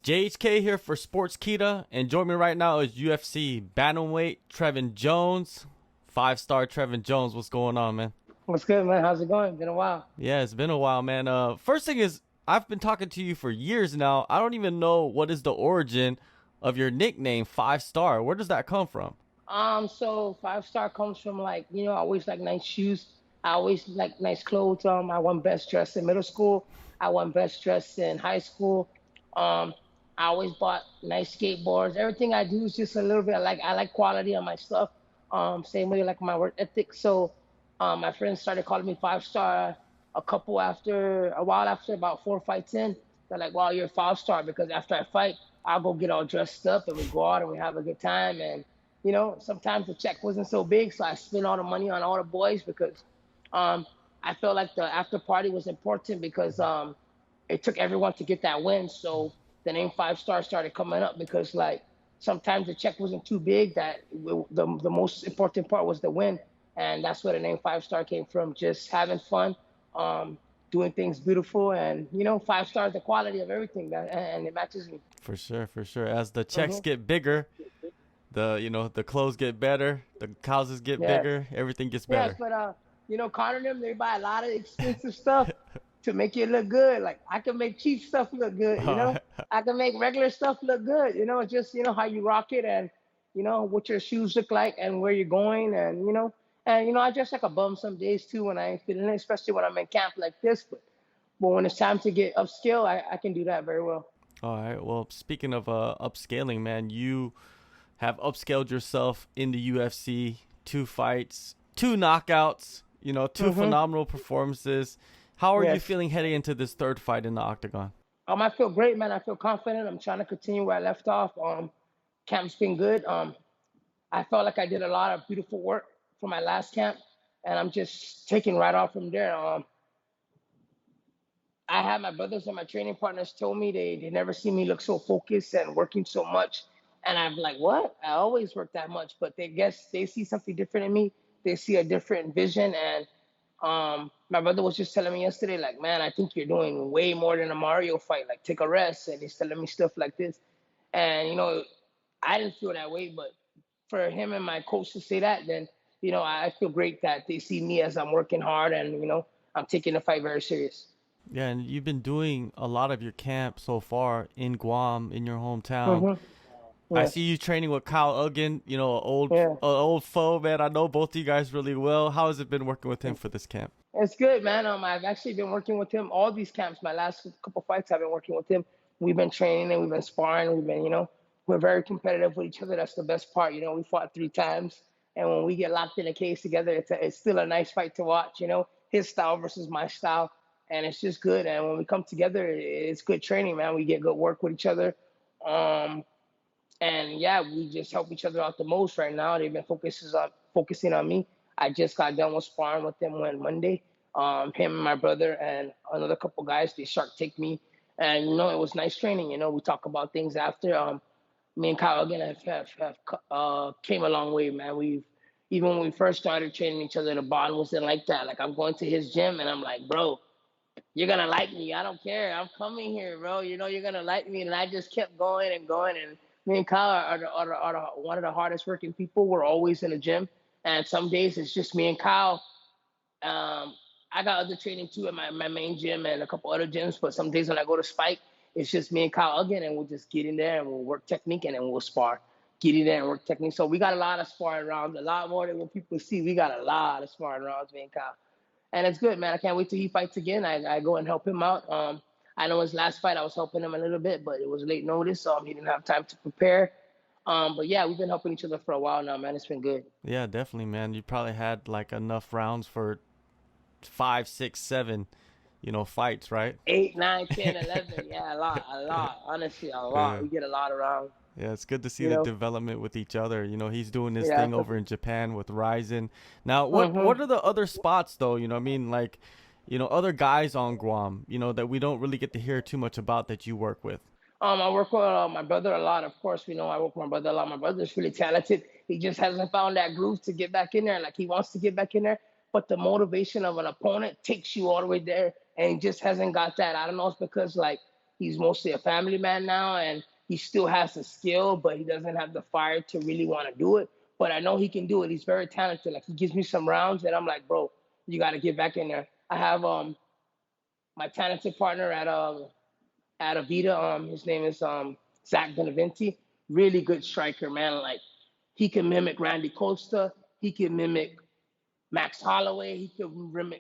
JHK here for Sports Kita, and join me right now is UFC bantamweight Trevin Jones. 5-star Trevin Jones, what's going on, man? What's good, man? How's it going? Been a while. Yeah, it's been a while, man. First thing is, I've been talking to you for years now. I don't even know what is the origin of your nickname, 5-star. Where does that come from? So 5 star comes from I always like nice shoes. I always like nice clothes. I won best dressed in middle school. I won best dressed in high school. Um, I always bought nice skateboards. Everything I do is just a little bit I like quality on my stuff. Same way like my work ethic. So, my friends started calling me 5 star. A while after, about 4 fights in, they're like, "Wow, you're a 5 star." Because after I fight, I'll go get all dressed up and we go out and we have a good time. And sometimes the check wasn't so big, so I spent all the money on all the boys because um, I felt like the after party was important because it took everyone to get that win. So the name 5 star started coming up because sometimes the check wasn't too big. The most important part was the win, and that's where the name 5 star came from. Just having fun, um, doing things beautiful, and 5 stars the quality of everything that, and it matches me. For sure, for sure. As the checks Hmm. get bigger, the clothes get better, the houses get Yes, bigger, everything gets yes, better. but Connor and them, they buy a lot of expensive stuff to make it look good. Like I can make cheap stuff look good, I can make regular stuff look good, it's just how you rock it and what your shoes look like and where you're going and I dress like a bum some days too when I ain't feeling it, especially when I'm in camp like this. But when it's time to get upscale, I can do that very well. All right. Well, speaking of upscaling, man, you have upscaled yourself in the UFC. 2 fights, 2 knockouts. Two Hmm. phenomenal performances. How are you Yes. feeling heading into this third fight in the octagon? I feel great, man. I feel confident. I'm trying to continue where I left off. Camp's been good. I felt like I did a lot of beautiful work for my last camp, and I'm just taking right off from there. I had my brothers and my training partners told me they never see me look so focused and working so much. And I'm like, what? I always work that much, but they guess they see something different in me. They see a different vision. And my brother was just telling me yesterday, like, man, I think you're doing way more than a Mario fight. Like, take a rest. And he's telling me stuff like this. And I didn't feel that way, but for him and my coach to say that, then I feel great that they see me as I'm working hard and I'm taking the fight very serious. Yeah, and you've been doing a lot of your camp so far in Guam, in your hometown. Hmm. I Yeah, see you training with Kyle Uggan, yeah. an old foe, man. I know both of you guys really well. How has it been working with him for this camp? It's good, man. I've actually been working with him all these camps. My last couple fights, I've been working with him. We've been training and we've been sparring. We're very competitive with each other. That's the best part. We fought 3 times, and when we get locked in a cage together, it's still a nice fight to watch. His style versus my style, and it's just good. And when we come together, it's good training, man. We get good work with each other. Um, and yeah, we just help each other out the most right now. They've been focusing on me. I just got done with sparring with them on Monday. Him and my brother and another couple guys, they shark take me, and it was nice training. We talk about things after. Me and Kyle again have came a long way, man. We've Even when we first started training each other, the bond wasn't like that. Like I'm going to his gym and I'm like, bro, you're gonna like me. I don't care. I'm coming here, bro. You're gonna like me. And I just kept going and going. And me and Kyle are one of the hardest working people. We're always in the gym. And some days it's just me and Kyle. Um, I got other training too at my main gym and a couple other gyms. But some days when I go to Spike, it's just me and Kyle again. And we'll just get in there and we'll work technique and then we'll spar. Get in there and work technique. So we got a lot of sparring rounds, a lot more than what people see. We got a lot of sparring rounds, me and Kyle, and it's good, man. I can't wait till he fights again. I go and help him out. I know his last fight I was helping him a little bit, but it was late notice, so he didn't have time to prepare. But yeah, we've been helping each other for a while now, man. It's been good. Yeah, definitely, man. You probably had like enough rounds for 5, 6, 7, fights, right? 8, 9, 10, 11. Yeah, a lot, a lot. Honestly, a lot. Yeah. We get a lot around. Yeah, it's good to see You the know. development with each other. He's doing his Yeah. thing over in Japan with Ryzen. Now, Mhm. what are the other spots though? I mean, like, other guys on Guam, that we don't really get to hear too much about that you work with. I work with my brother a lot. Of course, I work with my brother a lot. My brother's really talented. He just hasn't found that groove to get back in there. Like he wants to get back in there, but the motivation of an opponent takes you all the way there, and he just hasn't got that. I don't know. It's because he's mostly a family man now, and he still has the skill, but he doesn't have the fire to really want to do it. But I know he can do it. He's very talented. Like he gives me some rounds, and I'm like, bro, you got to get back in there. I have my talented partner at Avita. His name is Zach Benavinti. Really good striker, man. Like he can mimic Randy Costa. He can mimic Max Holloway.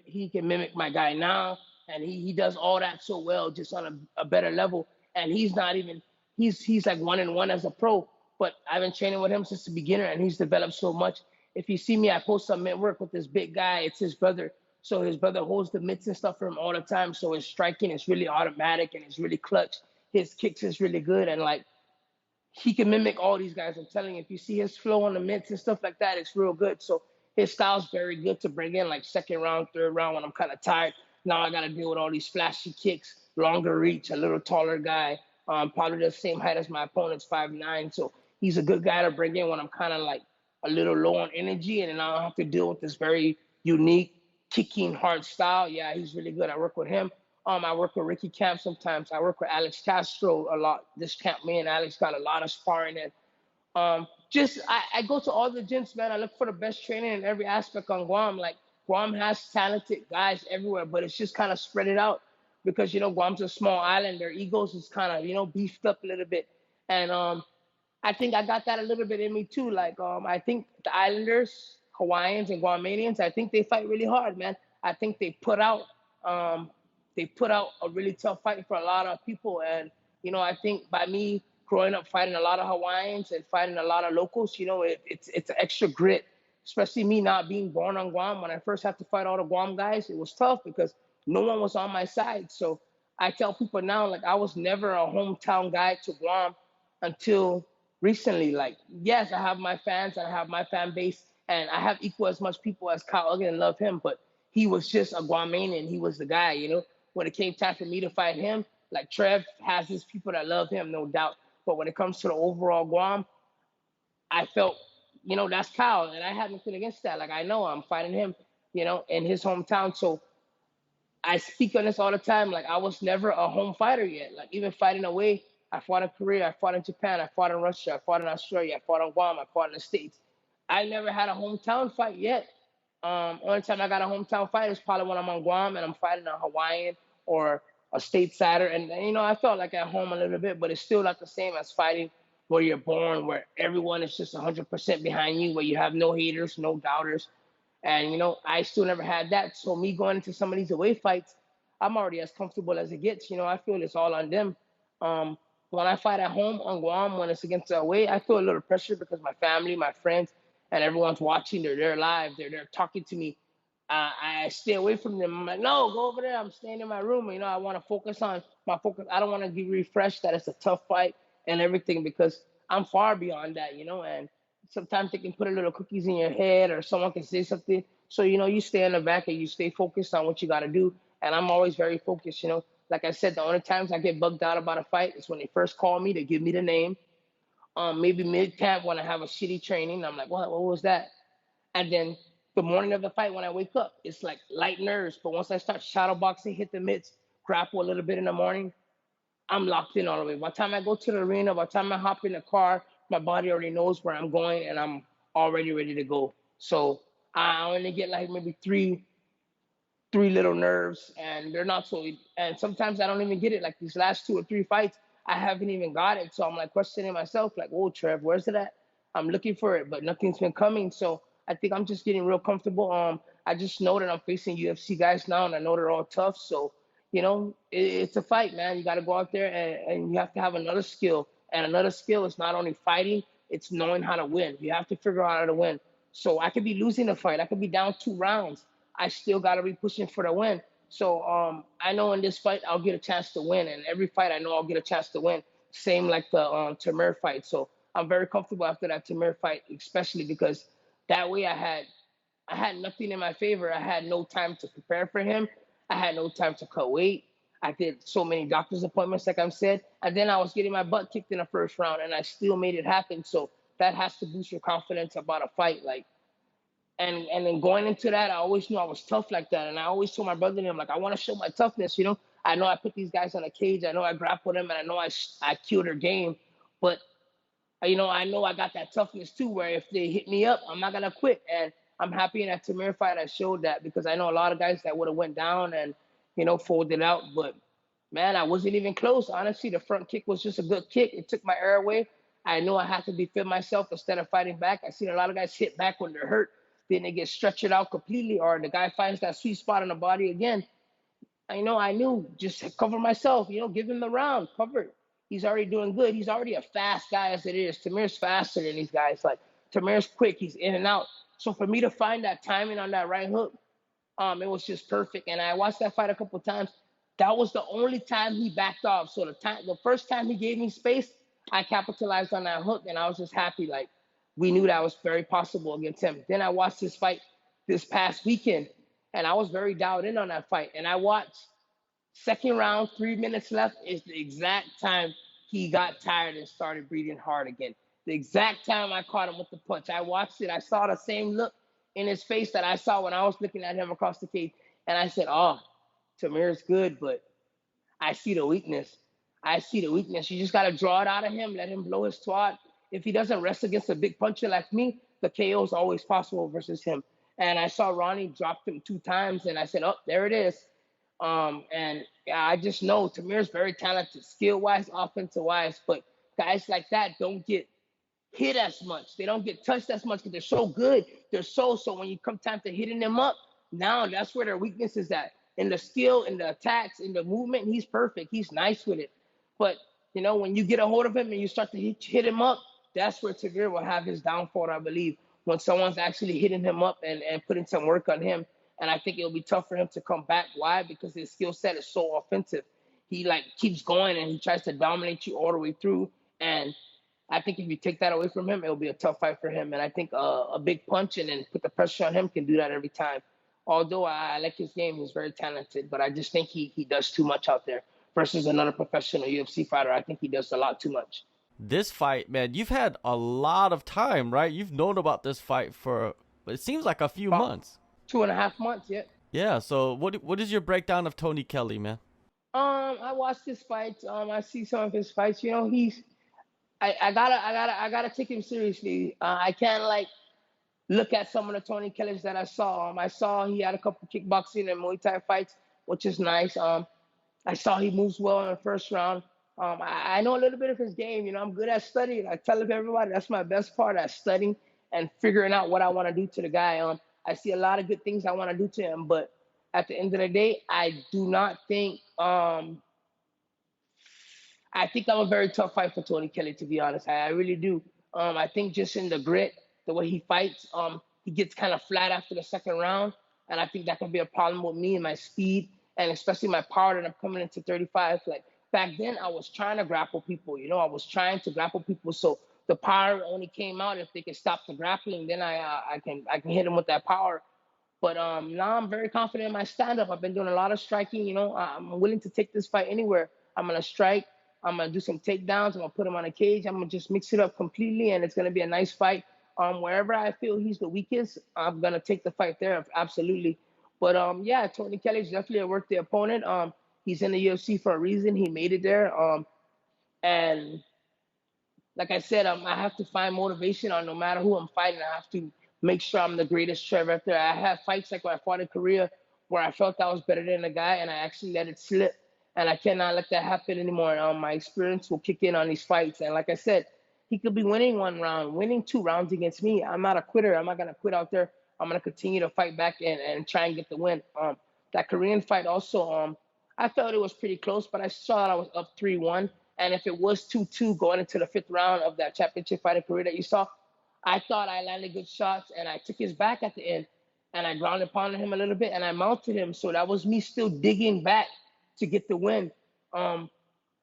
He can mimic my guy now, and he does all that so well, just on a better level. And he's not even he's like 1-1 as a pro. But I've been training with him since the beginner, and he's developed so much. If you see me, I post some mitt work with this big guy. It's his brother. So his brother holds the mitts and stuff for him all the time. So his striking is really automatic and it's really clutch. His kicks is really good, and like he can mimic all these guys. I'm telling you, if you see his flow on the mitts and stuff like that, it's real good. So his style's very good to bring in like second round, third round when I'm kind of tired. Now I got to deal with all these flashy kicks, longer reach, a little taller guy, probably the same height as my opponent's 5'9". So he's a good guy to bring in when I'm kind of like a little low on energy, and then I don't have to deal with this very unique kicking hard style. Yeah, he's really good. I work with him. I work with Ricky Camp sometimes. I work with Alex Castro a lot. This camp, me and Alex got a lot of sparring in. I go to all the gyms, man. I look for the best training in every aspect on Guam. Like Guam has talented guys everywhere, but it's just kind of spread it out because Guam's a small island. Their egos is kind of beefed up a little bit, and I think I got that a little bit in me too. Like I think the Islanders, Hawaiians, and Guamanians, I think they fight really hard, man. I think um, they put out a really tough fight for a lot of people, and I think by me growing up fighting a lot of Hawaiians and fighting a lot of locals, it's an extra grit. Especially me not being born on Guam. When I first had to fight all the Guam guys, it was tough because no one was on my side. So I tell people now, like I was never a hometown guy to Guam until recently. Like, yes, I have my fans and I have my fan base, and I have equal as much people as Kyle Uggan and love him, but he was just a Guamanian. He was the guy. When it came time for me to fight him, like Trev has his people that love him, no doubt. But when it comes to the overall Guam, I felt, that's Kyle, and I had nothing against that. Like I know I'm fighting him, in his hometown. So I speak on this all the time. Like I was never a home fighter yet. Like even fighting away, I fought in Korea, I fought in Japan, I fought in Russia, I fought in Australia, I fought in Guam, I fought in the States. I never had a hometown fight yet. Only time I got a hometown fight is probably when I'm on Guam and I'm fighting a Hawaiian or a statesider, and I felt like at home a little bit, but it's still not the same as fighting where you're born, where everyone is just 100% behind you, where you have no haters, no doubters. And I still never had that. So me going into some of these away fights, I'm already as comfortable as it gets. I feel it's all on them. Um, when I fight at home on Guam, when it's against the away, I feel a little pressure because my family, my friends, and everyone's watching. They're there live. They're there talking to me. I stay away from them. I'm like, no, go over there. I'm staying in my room. I want to focus on my focus. I don't want to be refreshed that it's a tough fight and everything because I'm far beyond that. And sometimes they can put a little cookies in your head or someone can say something. So, you stay in the back and you stay focused on what you got to do. And I'm always very focused. Like I said, the only times I get bugged out about a fight is when they first call me, they give me the name. Maybe mid-camp when I have a shitty training. I'm like, what was that? And then the morning of the fight when I wake up, it's like light nerves. But once I start shadow boxing, hit the mitts, grapple a little bit in the morning, I'm locked in all the way. By the time I go to the arena, by the time I hop in the car, my body already knows where I'm going and I'm already ready to go. So I only get like maybe three little nerves, and they're not so. And sometimes I don't even get it. Like these last 2 or 3 fights, I haven't even got it. So I'm like questioning myself, like, "Oh, Trev, where's it at?" I'm looking for it, but nothing's been coming. So I think I'm just getting real comfortable. I just know that I'm facing UFC guys now, and I know they're all tough. So it's a fight, man. You got to go out there and you have to have another skill. And another skill is not only fighting, it's knowing how to win. You have to figure out how to win. So I could be losing a fight. I could be down 2 rounds. I still got to be pushing for the win. So I know in this fight, I'll get a chance to win. And every fight, I know I'll get a chance to win. Same like the Tamir fight. So I'm very comfortable after that Tamir fight, especially because that way I had nothing in my favor. I had no time to prepare for him. I had no time to cut weight. I did so many doctor's appointments, like I said. And then I was getting my butt kicked in the first round, and I still made it happen. So that has to boost your confidence about a fight. Like, and then going into that, I always knew I was tough like that. And I always told my brother, I'm like, I want to show my toughness. I know I put these guys on a cage. I know I grappled them, and I know I killed their game. But I know I got that toughness too, where if they hit me up, I'm not gonna quit. And I'm happy in that Tamir fight I showed that, because I know a lot of guys that would have went down and folded out. But man, I wasn't even close. Honestly, the front kick was just a good kick. It took my air away. I knew I had to defend myself instead of fighting back. I seen a lot of guys hit back when they're hurt. Then they get stretched out completely, or the guy finds that sweet spot in the body again. I knew just cover myself, give him the round, cover it. He's already doing good. He's already a fast guy as it is. Tamir's faster than these guys. Like, Tamir's quick. He's in and out. So for me to find that timing on that right hook, it was just perfect. And I watched that fight a couple of times. That was the only time he backed off. So the first time he gave me space, I capitalized on that hook, and I was just happy. Like, we knew that was very possible against him. Then I watched this fight this past weekend, and I was very dialed in on that fight. And I watched second round, 3 minutes left is the exact time he got tired and started breathing hard again. The exact time I caught him with the punch. I watched it. I saw the same look in his face that I saw when I was looking at him across the cage. And I said, oh, Tamir's good, but I see the weakness. I see the weakness. You just got to draw it out of him, let him blow his twat. If he doesn't rest against a big puncher like me, the KO is always possible versus him. And I saw Ronnie drop him 2 times, and I said, oh, there it is. And I just know Tamir's very talented, skill-wise, offensive-wise, but guys like that don't get hit as much. They don't get touched as much because they're so good. They're so when you come time to hitting them up, now that's where their weakness is at. In the skill, in the attacks, in the movement, he's perfect. He's nice with it. But, when you get a hold of him and you start to hit him up, that's where Tamir will have his downfall, I believe, when someone's actually hitting him up and putting some work on him. And I think it'll be tough for him to come back. Why? Because his skill set is so offensive. He keeps going and he tries to dominate you all the way through. And I think if you take that away from him, it'll be a tough fight for him. And I think a big punch and then put the pressure on him can do that every time. Although I like his game, he's very talented, but I just think he does too much out there versus another professional UFC fighter. I think he does a lot too much. This fight, man, you've had a lot of time, right? You've known about this fight for, it seems like a few months. 2.5 months, yeah. Yeah, so what is your breakdown of Tony Kelly, man? I watched his fights. I see some of his fights. I gotta take him seriously. I can't look at some of the Tony Kellys that I saw. I saw he had a couple kickboxing and Muay Thai fights, which is nice. I saw he moves well in the first round. I know a little bit of his game. I'm good at studying. I tell everybody that's my best part, at studying and figuring out what I want to do to the guy. I see a lot of good things I want to do to him, but at the end of the day, I do not think. I think I'm a very tough fight for Tony Kelly, to be honest. I really do. I think just in the grit, the way he fights, he gets kind of flat after the second round, and I think that can be a problem with me and my speed, and especially my power that I'm coming into 35. Like back then, I was trying to grapple people. I was trying to grapple people, so the power only came out if they can stop the grappling. Then I can hit them with that power. But now I'm very confident in my stand-up. I've been doing a lot of striking. I'm willing to take this fight anywhere. I'm gonna strike. I'm gonna do some takedowns. I'm gonna put him on a cage. I'm gonna just mix it up completely, and it's gonna be a nice fight. Wherever I feel he's the weakest, I'm gonna take the fight there. Absolutely. But yeah, Tony Kelly's definitely a worthy opponent. He's in the UFC for a reason. He made it there. And like I said, I have to find motivation on no matter who I'm fighting. I have to make sure I'm the greatest Trevor out there. I have fights like when I fought in Korea where I felt I was better than the guy and I actually let it slip. And I cannot let that happen anymore. My experience will kick in on these fights. And like I said, he could be winning 1 round, winning 2 rounds against me. I'm not a quitter. I'm not going to quit out there. I'm going to continue to fight back and try and get the win. That Korean fight also, I felt it was pretty close, but I saw I was up 3-1. And if it was 2-2 going into the 5th round of that championship fight in Korea that you saw, I thought I landed good shots, and I took his back at the end, and I ground and pounded him a little bit, and I mounted him. So that was me still digging back to get the win.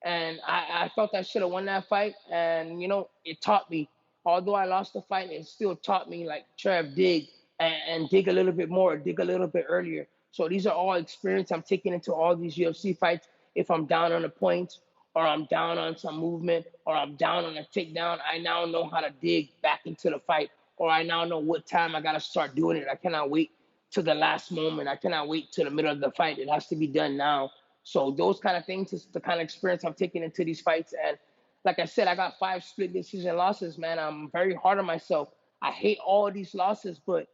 And I felt I should have won that fight, and, it taught me. Although I lost the fight, it still taught me, Trev, dig, and dig a little bit more, dig a little bit earlier. So these are all experience I'm taking into all these UFC fights. If I'm down on the points, or I'm down on some movement, or I'm down on a takedown, I now know how to dig back into the fight, or I now know what time I got to start doing it. I cannot wait to the last moment. I cannot wait to the middle of the fight. It has to be done now. So those kind of things is the kind of experience I'm taking into these fights. And like I said, I got 5 split decision losses, man. I'm very hard on myself. I hate all of these losses, but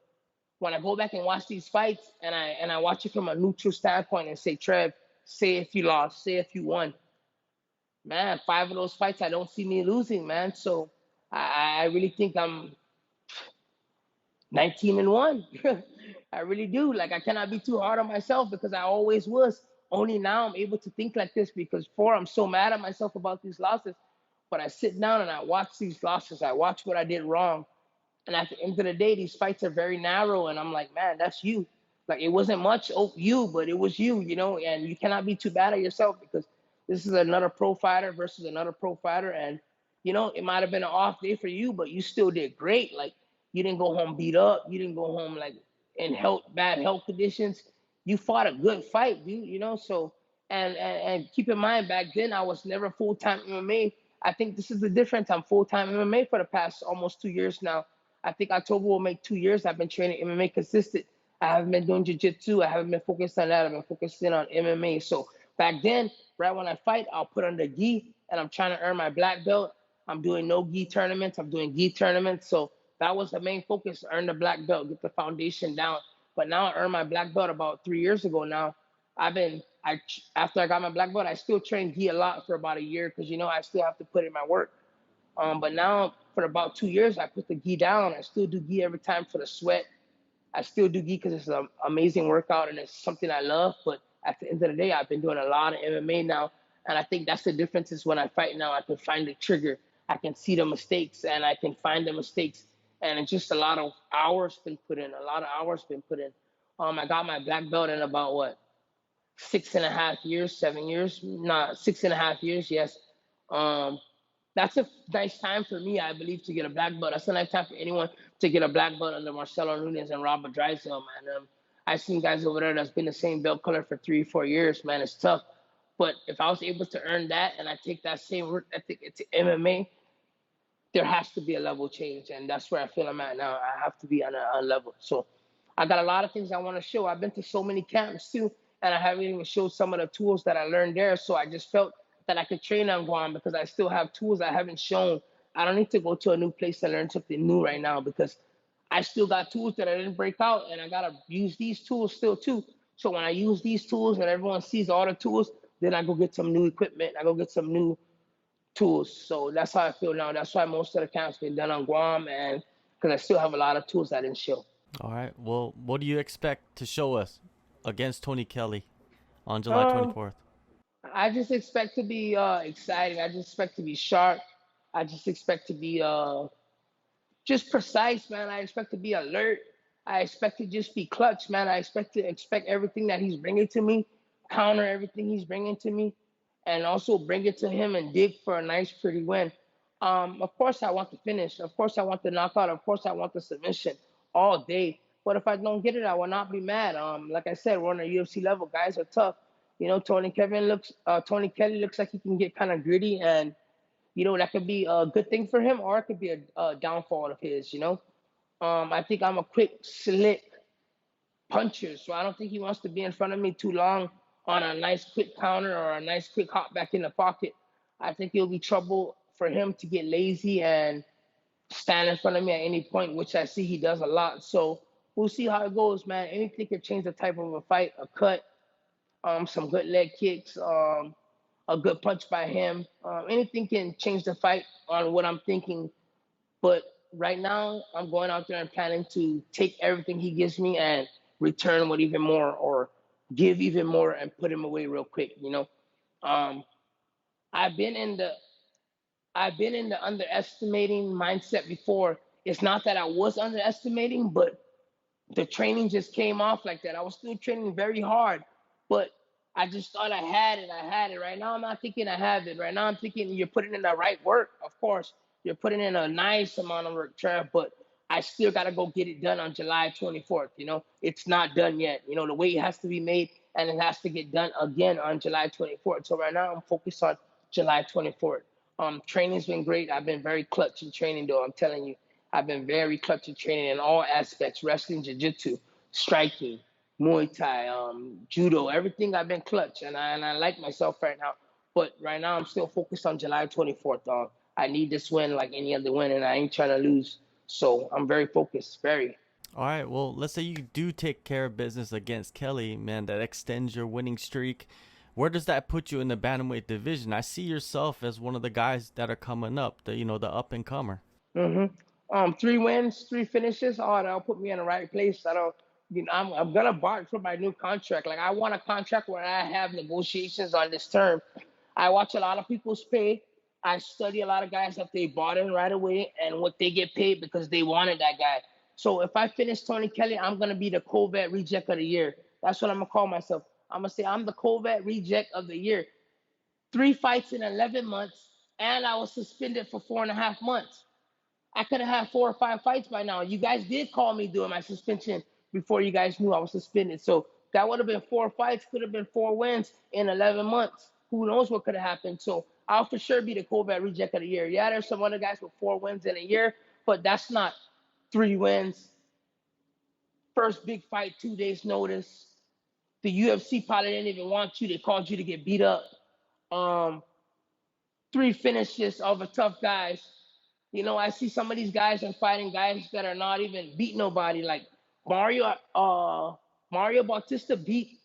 when I go back and watch these fights and I watch it from a neutral standpoint and say, Trev, say if you lost, say if you won, man, 5 of those fights I don't see me losing, man. So I really think I'm 19-1. I really do. Like I cannot be too hard on myself because I always was. Only now I'm able to think like this because before I'm so mad at myself about these losses. But I sit down and I watch these losses. I watch what I did wrong. And at the end of the day, these fights are very narrow. And I'm like, man, that's you. Like it wasn't much you, but it was you, you know, and you cannot be too bad at yourself because this is another pro fighter versus another pro fighter. And, you know, it might have been an off day for you, but you still did great. Like you didn't go home beat up. You didn't go home like in bad health conditions. You fought a good fight, dude, you know, so and keep in mind back then I was never full-time MMA. I think this is the difference. I'm full-time MMA for the past almost 2 years now. I think October will make 2 years. I've been training MMA consistent. I haven't been doing jiu-jitsu. I haven't been focused on that. I've been focusing on MMA. So back then, right when I fight, I'll put on the gi, and I'm trying to earn my black belt. I'm doing no gi tournaments. I'm doing gi tournaments. So that was the main focus: earn the black belt, get the foundation down. But now I earned my black belt about 3 years ago. Now after I got my black belt, I still train gi a lot for about a year because you know I still have to put in my work. But now for about 2 years, I put the gi down. I still do gi every time for the sweat. I still do gi because it's an amazing workout and it's something I love. But at the end of the day, I've been doing a lot of MMA now. And I think that's the difference is when I fight now, I can find the trigger. I can see the mistakes and I can find the mistakes. And it's just a lot of hours been put in, a lot of hours been put in. I got my black belt in about what, 6.5 years, 7 years? Nah, 6.5 years, yes. Um, that's a nice time for me, I believe, to get a black belt. That's a nice time for anyone to get a black belt under Marcelo Nunez and Robert Drysdale, man. I've seen guys over there that's been the same belt color for 3, 4 years, man. It's tough. But if I was able to earn that and I take that same work ethic into MMA, there has to be a level change. And that's where I feel I'm at now. I have to be on a level. So I got a lot of things I want to show. I've been to so many camps too, and I haven't even showed some of the tools that I learned there. So I just felt that I could train on Guam because I still have tools I haven't shown. I don't need to go to a new place to learn something new right now because I still got tools that I didn't break out, and I gotta use these tools still too. So when I use these tools and everyone sees all the tools, then I go get some new equipment. I go get some new tools. So that's how I feel now. That's why most of the camps been done on Guam, and because I still have a lot of tools I didn't show. All right. Well, what do you expect to show us against Tony Kelly on July Um, 24th? I just expect to be exciting. I just expect to be sharp. I just expect to be just precise, man. I expect to be alert. I expect to just be clutch, man. I expect everything that he's bringing to me, counter everything he's bringing to me, and also bring it to him and dig for a nice, pretty win. Of course, I want the finish. Of course, I want the knockout. Of course, I want the submission all day. But if I don't get it, I will not be mad. Like I said, we're on a UFC level. Guys are tough. You know, Tony Kelly looks like he can get kind of gritty, and you know that could be a good thing for him, or it could be a downfall of his. You know, I think I'm a quick, slick puncher, so I don't think he wants to be in front of me too long on a nice quick counter or a nice quick hop back in the pocket. I think it'll be trouble for him to get lazy and stand in front of me at any point, which I see he does a lot. So we'll see how it goes, man. Anything could change the type of a fight, a cut, some good leg kicks, a good punch by him. Anything can change the fight on what I'm thinking. But right now, I'm going out there and planning to take everything he gives me and return with even more, or give even more and put him away real quick. You know, um, I've been in the underestimating mindset before. It's not that I was underestimating, but the training just came off like that. I was still training very hard, but I just thought I had it. I had it. Right now, I'm not thinking I have it. Right now, I'm thinking you're putting in the right work. Of course, you're putting in a nice amount of work, Trev, but I still got to go get it done on July 24th. You know, it's not done yet. You know, the weight has to be made and it has to get done again on July 24th. So right now, I'm focused on July 24th. Training's been great. I've been very clutch in training, though. I'm telling you, I've been very clutch in training in all aspects: wrestling, jiu-jitsu, striking, Muay Thai, judo, everything I've been clutch, and I like myself right now. But right now I'm still focused on July 24th. I need this win like any other win, and I ain't trying to lose. So I'm very focused, very. All right. Well, let's say you do take care of business against Kelly, man. That extends your winning streak. Where does that put you in the bantamweight division? I see yourself as one of the guys that are coming up. The up and comer. hmm 3 wins, 3 finishes. Oh, that'll put me in the right place. I don't. I'm gonna bark for my new contract. Like I want a contract where I have negotiations on this term. I watch a lot of people's pay. I study a lot of guys that they bought in right away and what they get paid because they wanted that guy. So if I finish Tony Kelly, I'm gonna be the Covet Reject of the Year. That's what I'm gonna call myself. I'm gonna say I'm the Covet Reject of the Year. 3 fights in 11 months, and I was suspended for 4.5 months. I could have had 4 or 5 fights by now. You guys did call me during my suspension before you guys knew I was suspended. So that would have been 4 fights, could have been 4 wins in 11 months. Who knows what could have happened? So I'll for sure be the Kovac Reject of the Year. Yeah, there's some other guys with 4 wins in a year, but that's not 3 wins. First big fight, 2 days notice. The UFC probably didn't even want you. They called you to get beat up. Um, 3 finishes of a tough guys. I see some of these guys are fighting guys that are not even beat nobody. Like Mario, Mario Bautista beat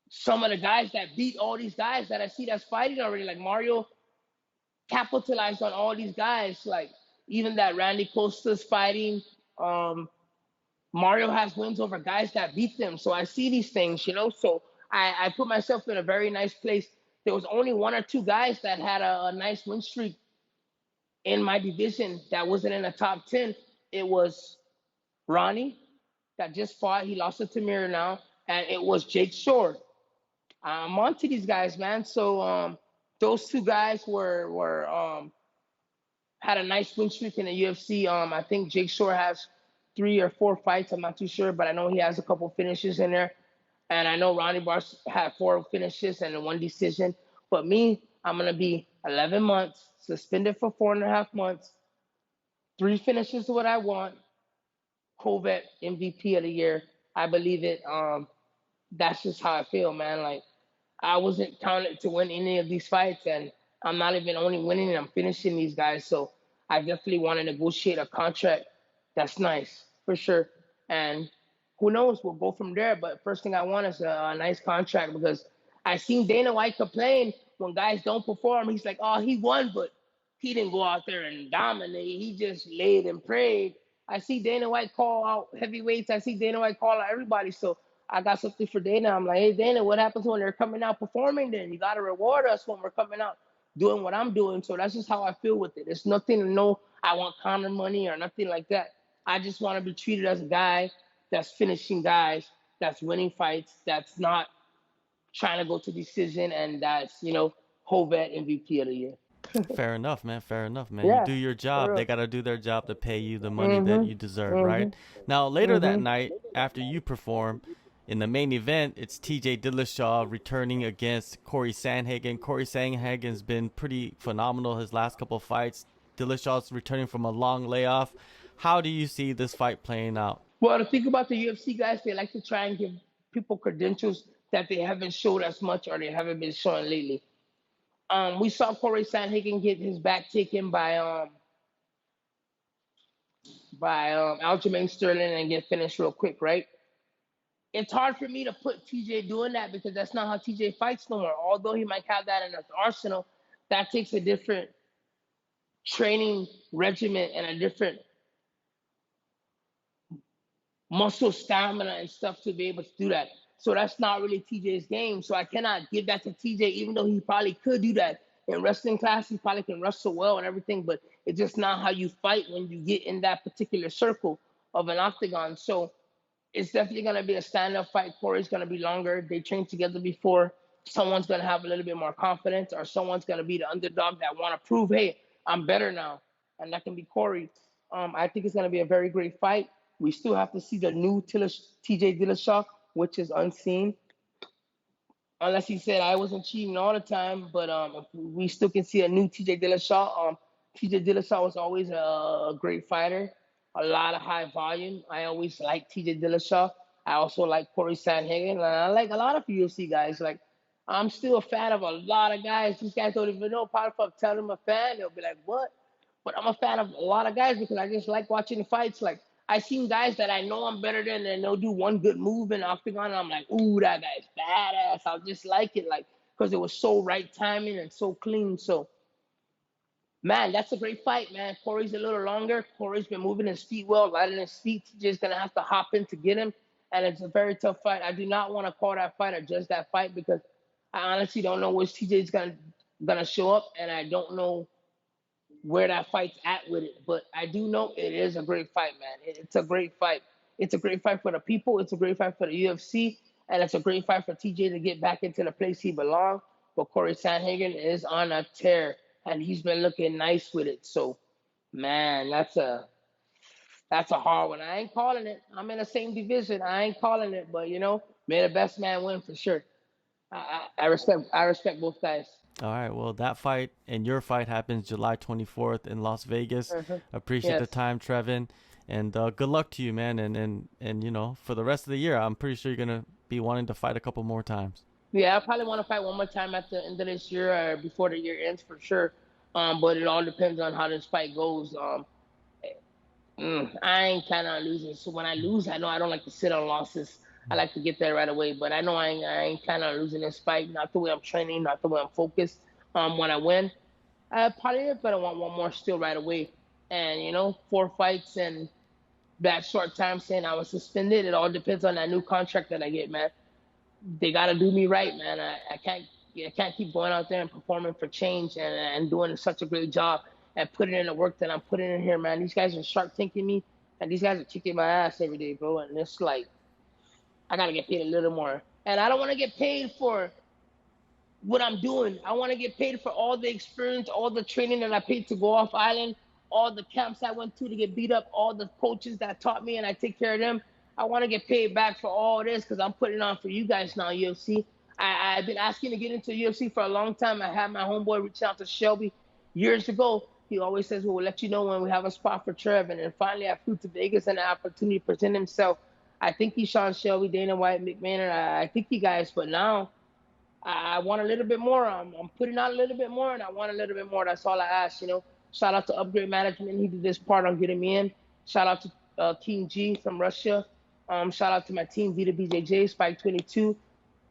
some of the guys that beat all these guys that I see that's fighting already. Like Mario capitalized on all these guys. Like even that Randy Costa's fighting. Um, Mario has wins over guys that beat them. So I see these things. So I put myself in a very nice place. There was only 1 or 2 guys that had a nice win streak in my division that wasn't in the top 10. It was Ronnie that just fought. He lost to Tamir now. And it was Jake Shore. I'm on to these guys, man. So those 2 guys were had a nice win streak in the UFC. I think Jake Shore has 3 or 4 fights. I'm not too sure, but I know he has a couple finishes in there. And I know Ronnie Bars had 4 finishes and 1 decision. But me, I'm gonna be 11 months suspended for 4.5 months. 3 finishes is what I want. Kovet MVP of the year. I believe it. That's just how I feel, man. Like I wasn't counted to win any of these fights, and I'm not even only winning; I'm finishing these guys. So I definitely want to negotiate a contract that's nice for sure. And who knows? We'll go from there. But first thing I want is a nice contract because I seen Dana White complain when guys don't perform. He's like, "Oh, he won, but he didn't go out there and dominate. He just laid and prayed." I see Dana White call out heavyweights. I see Dana White call out everybody. So I got something for Dana. I'm like, hey, Dana, what happens when they're coming out performing then? You got to reward us when we're coming out doing what I'm doing. So that's just how I feel with it. It's nothing to know I want counter money or nothing like that. I just want to be treated as a guy that's finishing guys, that's winning fights, that's not trying to go to decision, and that's Hovet MVP of the year. Fair enough, man. Fair enough, man. You Yeah, do your for job. They real. got to do their job to pay you the money that Mhm. you deserve, right? Mhm. Now, later that Mhm. night, after you perform, in the main event, it's TJ Dillashaw returning against Cory Sandhagen. Cory Sandhagen's been pretty phenomenal his last couple of fights. Dillashaw's returning from a long layoff. How do you see this fight playing out? Well, the thing about the UFC guys, they like to try and give people credentials that they haven't showed as much or they haven't been showing lately. We saw Corey Sandhagen get his back taken by Aljamain Sterling and get finished real quick, right? It's hard for me to put TJ doing that because that's not how TJ fights no more. Although he might have that in his arsenal, that takes a different training regimen and a different muscle stamina and stuff to be able to do that. So that's not really TJ's game. So I cannot give that to TJ, even though he probably could do that in wrestling class. He probably can wrestle well and everything, but it's just not how you fight when you get in that particular circle of an octagon. So it's definitely going to be a stand-up fight. Corey's going to be longer. They trained together before. Someone's going to have a little bit more confidence, or someone's going to be the underdog that want to prove, hey, I'm better now, and that can be Corey. I think it's going to be a very great fight. We still have to see the new TJ Dillashaw, which is unseen, unless he said I wasn't cheating all the time. But we still can see a new TJ Dillashaw. TJ Dillashaw was always a great fighter, a lot of high volume. I always liked TJ Dillashaw. I also like Cory Sandhagen, and I like a lot of UFC guys. Like, I'm still a fan of a lot of guys. These guys don't even know. Probably if I tell them I'm a fan, they'll be like, "What?" But I'm a fan of a lot of guys because I just like watching the fights. Like, I seen guys that I know I'm better than, and they'll do one good move in the octagon, and I'm like, "Ooh, that guy's badass." I'll just like it, like, because it was so right timing and so clean. So, man, that's a great fight, man. Cory's a little longer. Cory's been moving his feet well, lighting his feet. Just gonna have to hop in to get him, and it's a very tough fight. I do not want to call that fight or judge that fight because I honestly don't know which TJ's gonna show up, and I don't know where that fight's at with it. But I do know it is a great fight, man. It's a great fight. It's a great fight for the people. It's a great fight for the UFC, and it's a great fight for TJ to get back into the place he belongs. But Cory Sandhagen is on a tear, and he's been looking nice with it. So, man, that's a hard one. I ain't calling it. I'm in the same division. I ain't calling it, but may the best man win for sure. I respect both guys. All right. Well, that fight and your fight happens July 24th in Las Vegas. Appreciate the Yes. time, Trevin, and good luck to you, man. And for the rest of the year, I'm pretty sure you're gonna be wanting to fight a couple more times. Yeah, I probably want to fight one more time at the end of this year or before the year ends for sure. But it all depends on how this fight goes. I ain't kind of losing. So when I lose, I know I don't like to sit on losses. I like to get there right away. But I know I ain't kind of losing this fight. Not the way I'm training, not the way I'm focused. When I win, I probably gonna want one more still right away. And 4 fights and that short time saying I was suspended. It all depends on that new contract that I get, man. They gotta do me right, man. I can't keep going out there and performing for change and doing such a great job and putting in the work that I'm putting in here, man. These guys are shark tanking me, and these guys are kicking my ass every day, bro. And it's like I gotta get paid a little more, and I don't want to get paid for what I'm doing. I want to get paid for all the experience, all the training that I paid to go off island, all the camps I went to get beat up, all the coaches that taught me and I take care of them. I want to get paid back for all this because I'm putting on for you guys now, UFC. I've been asking to get into UFC for a long time. I had my homeboy reach out to Shelby years ago. He always says, "We'll let you know when we have a spot for Trevin." And finally, I flew to Vegas and the opportunity to present himself. I think he Sean Shelby, Dana White, McMahon. I think he guys, but now I want a little bit more. I'm putting out a little bit more, and I want a little bit more. That's all I ask. Shout out to Upgrade Management. He did this part on getting me in. Shout out to Team G from Russia. Shout out to my team, Vita BJJ, Spike 22,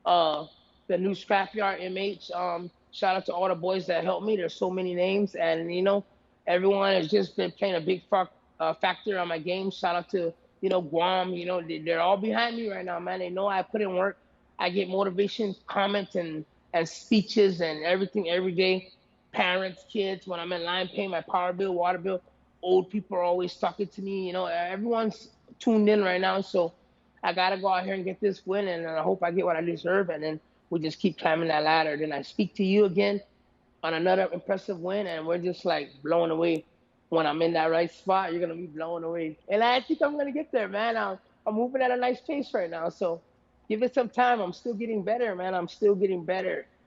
the new Scrapyard MH. Shout out to all the boys that helped me. There's so many names, and everyone has just been playing a big factor on my game. Shout out to Guam. They're all behind me right now, man. They know I put in work. I get motivation, comments, and speeches and everything every day. Parents, kids, when I'm in line paying my power bill, water bill, old people are always talking to me. Everyone's tuned in right now. So I got to go out here and get this win, and I hope I get what I deserve. And then we just keep climbing that ladder. Then I speak to you again on another impressive win, and we're just like blown away. When I'm in that right spot, you're going to be blown away. And I think I'm going to get there, man. I'm moving at a nice pace right now. So give it some time. I'm still getting better, man. I'm still getting better.